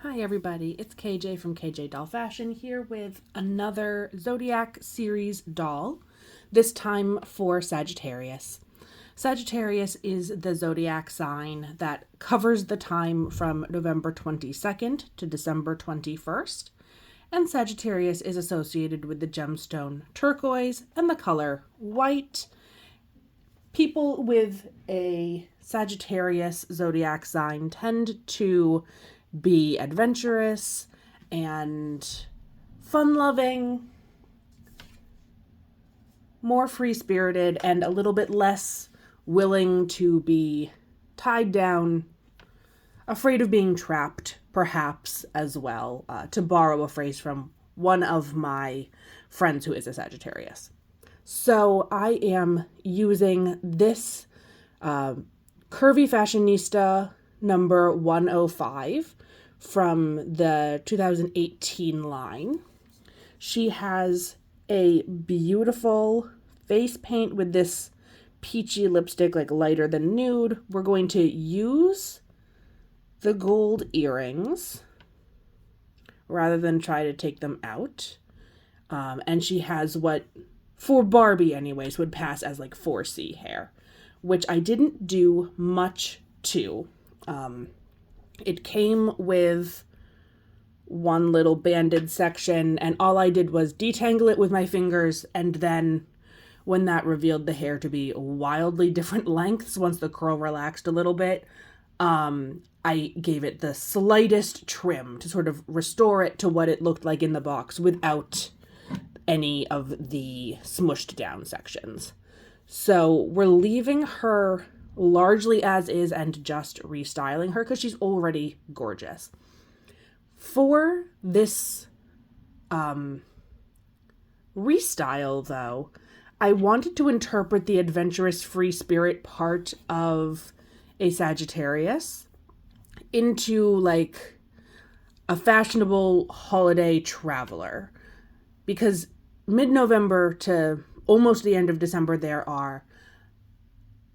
Hi everybody, it's KJ from KJ Doll Fashion here with another Zodiac series doll, this time for Sagittarius. Sagittarius is the zodiac sign that covers the time from November 22nd to December 21st, and Sagittarius is associated with the gemstone turquoise and the color white. People with a Sagittarius zodiac sign tend to be adventurous and fun loving, more free spirited, and a little bit less willing to be tied down, afraid of being trapped, perhaps, as well, to borrow a phrase from one of my friends who is a Sagittarius. So I am using this Curvy Fashionista number 105 from the 2018 line. She has a beautiful face paint with this peachy lipstick, like lighter than nude. We're going to use the gold earrings rather than try to take them out. And she has what, for Barbie anyways, would pass as like 4C hair, which I didn't do much to. It came with one little banded section, and all I did was detangle it with my fingers, and then when that revealed the hair to be wildly different lengths once the curl relaxed a little bit, I gave it the slightest trim to sort of restore it to what it looked like in the box without any of the smushed down sections. So we're leaving her largely as is and just restyling her because she's already gorgeous. For this restyle, though, I wanted to interpret the adventurous free spirit part of a Sagittarius into like a fashionable holiday traveler, because mid-November to almost the end of December there are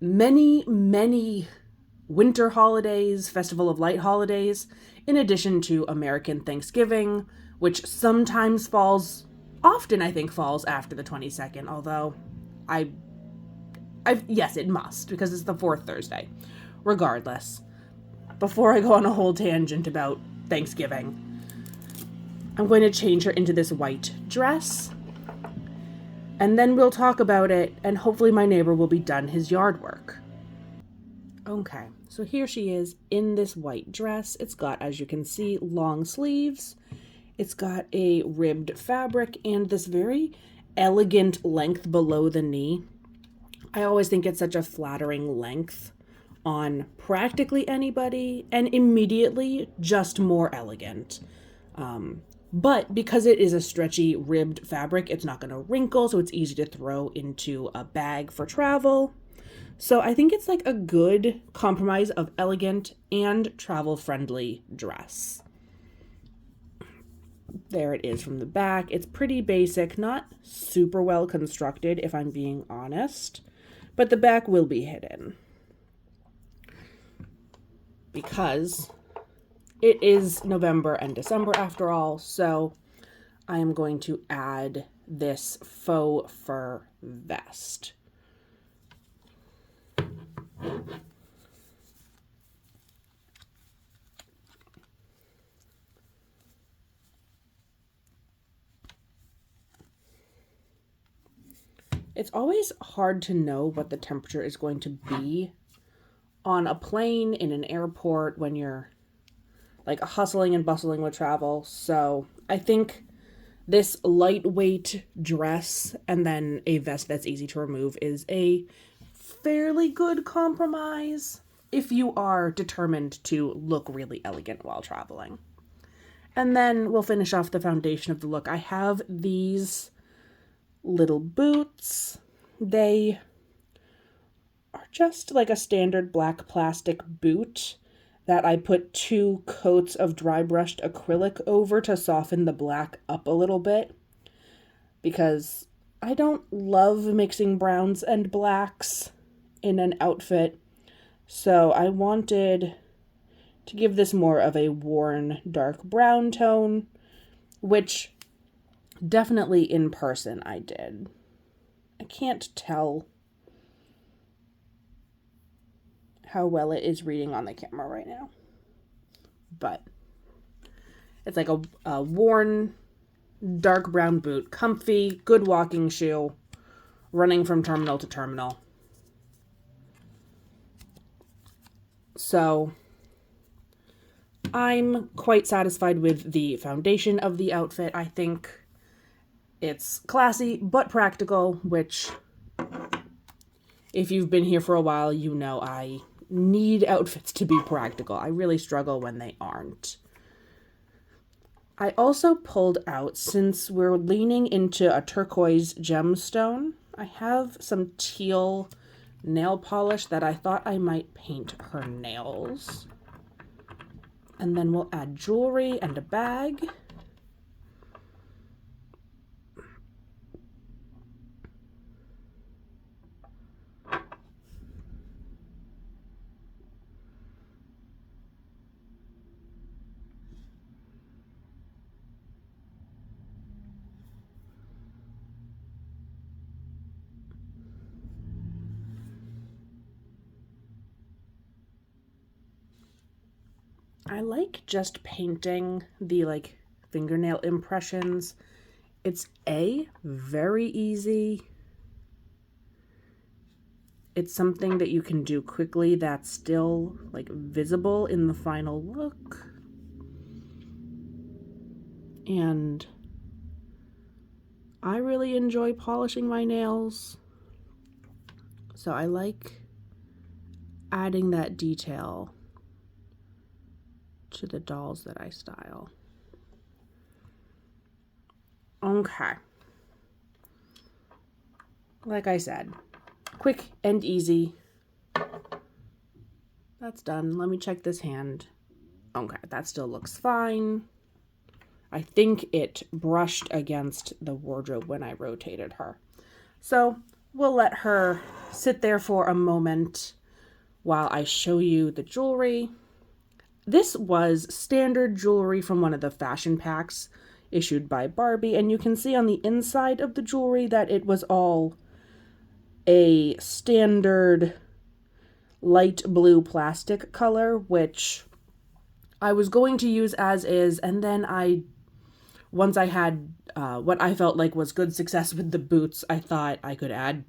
many winter holidays, Festival of Light holidays, in addition to American Thanksgiving, which sometimes often I think falls after the 22nd, although yes, it must, because it's the fourth Thursday. Regardless, before I go on a whole tangent about Thanksgiving, I'm going to change her into this white dress, and then we'll talk about it, and hopefully my neighbor will be done his yard work. Okay, so here she is in this white dress. It's got, as you can see, long sleeves. It's got a ribbed fabric and this very elegant length below the knee. I always think it's such a flattering length on practically anybody, and immediately just more elegant. But because it is a stretchy ribbed fabric, it's not going to wrinkle, so it's easy to throw into a bag for travel. So I think it's like a good compromise of elegant and travel-friendly dress. There it is from the back. It's pretty basic, not super well constructed if I'm being honest, but the back will be hidden because it is November and December after all, so I am going to add this faux fur vest. It's always hard to know what the temperature is going to be on a plane, in an airport, when you're like hustling and bustling with travel. So I think this lightweight dress and then a vest that's easy to remove is a fairly good compromise if you are determined to look really elegant while traveling. And then we'll finish off the foundation of the look. I have these little boots. They are just like a standard black plastic boot that I put 2 coats of dry brushed acrylic over to soften the black up a little bit, because I don't love mixing browns and blacks in an outfit. So I wanted to give this more of a worn dark brown tone, which definitely in person I did. I can't tell how well it is reading on the camera right now, but it's like a worn dark brown boot, comfy, good walking shoe, running from terminal to terminal. So I'm quite satisfied with the foundation of the outfit. I think it's classy but practical, which if you've been here for a while, you know I need outfits to be practical. I really struggle when they aren't. I also pulled out, since we're leaning into a turquoise gemstone, I have some teal nail polish that I thought I might paint her nails. And then we'll add jewelry and a bag. I like just painting the fingernail impressions. It's very easy. It's something that you can do quickly that's still visible in the final look. And I really enjoy polishing my nails. So I like adding that detail to the dolls that I style. Okay. Like I said, quick and easy. That's done. Let me check this hand. Okay, that still looks fine. I think it brushed against the wardrobe when I rotated her. So we'll let her sit there for a moment while I show you the jewelry. This was standard jewelry from one of the fashion packs issued by Barbie, and you can see on the inside of the jewelry that it was all a standard light blue plastic color, which I was going to use as is, and then once I had what I felt like was good success with the boots, I thought I could add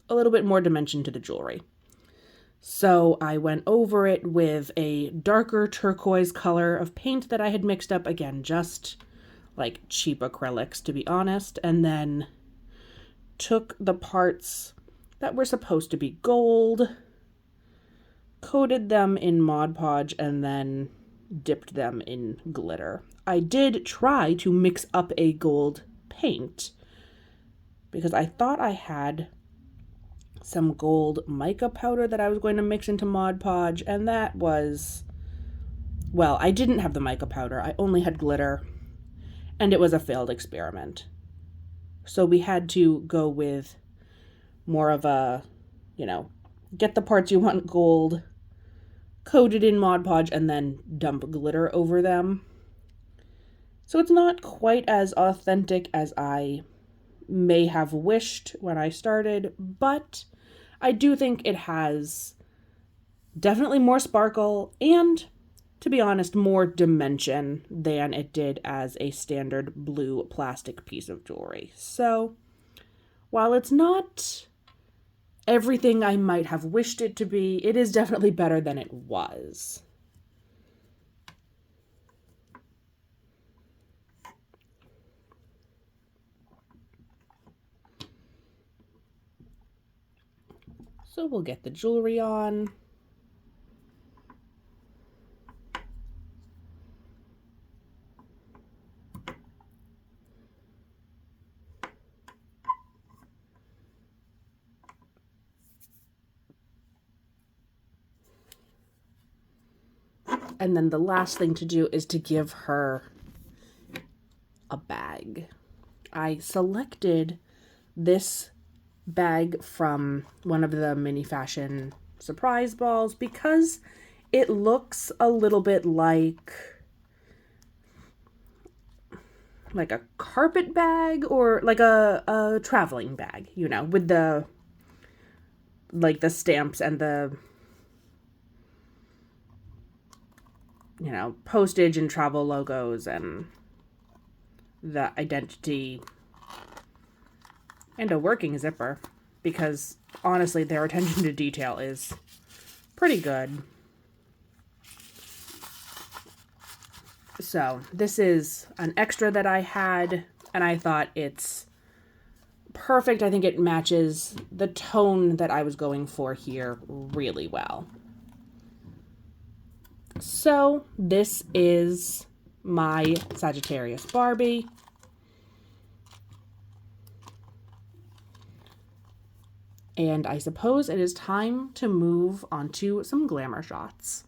a little bit more dimension to the jewelry. So I went over it with a darker turquoise color of paint that I had mixed up, again, just like cheap acrylics, to be honest, and then took the parts that were supposed to be gold, coated them in Mod Podge, and then dipped them in glitter. I did try to mix up a gold paint because I thought I had some gold mica powder that I was going to mix into Mod Podge, and that was, well, I didn't have the mica powder. I only had glitter, and it was a failed experiment. So we had to go with more of a, get the parts you want gold, coat it in Mod Podge, and then dump glitter over them. So it's not quite as authentic as I may have wished when I started, but I do think it has definitely more sparkle and, to be honest, more dimension than it did as a standard blue plastic piece of jewelry. So while it's not everything I might have wished it to be, it is definitely better than it was. So we'll get the jewelry on. And then the last thing to do is to give her a bag. I selected this bag from one of the mini fashion surprise balls because it looks a little bit like a carpet bag or like a traveling bag, you know, with the stamps and the, you know, postage and travel logos and the identity and a working zipper, because honestly their attention to detail is pretty good. So this is an extra that I had, and I thought it's perfect. I think it matches the tone that I was going for here really well. So this is my Sagittarius Barbie. And I suppose it is time to move on to some glamour shots.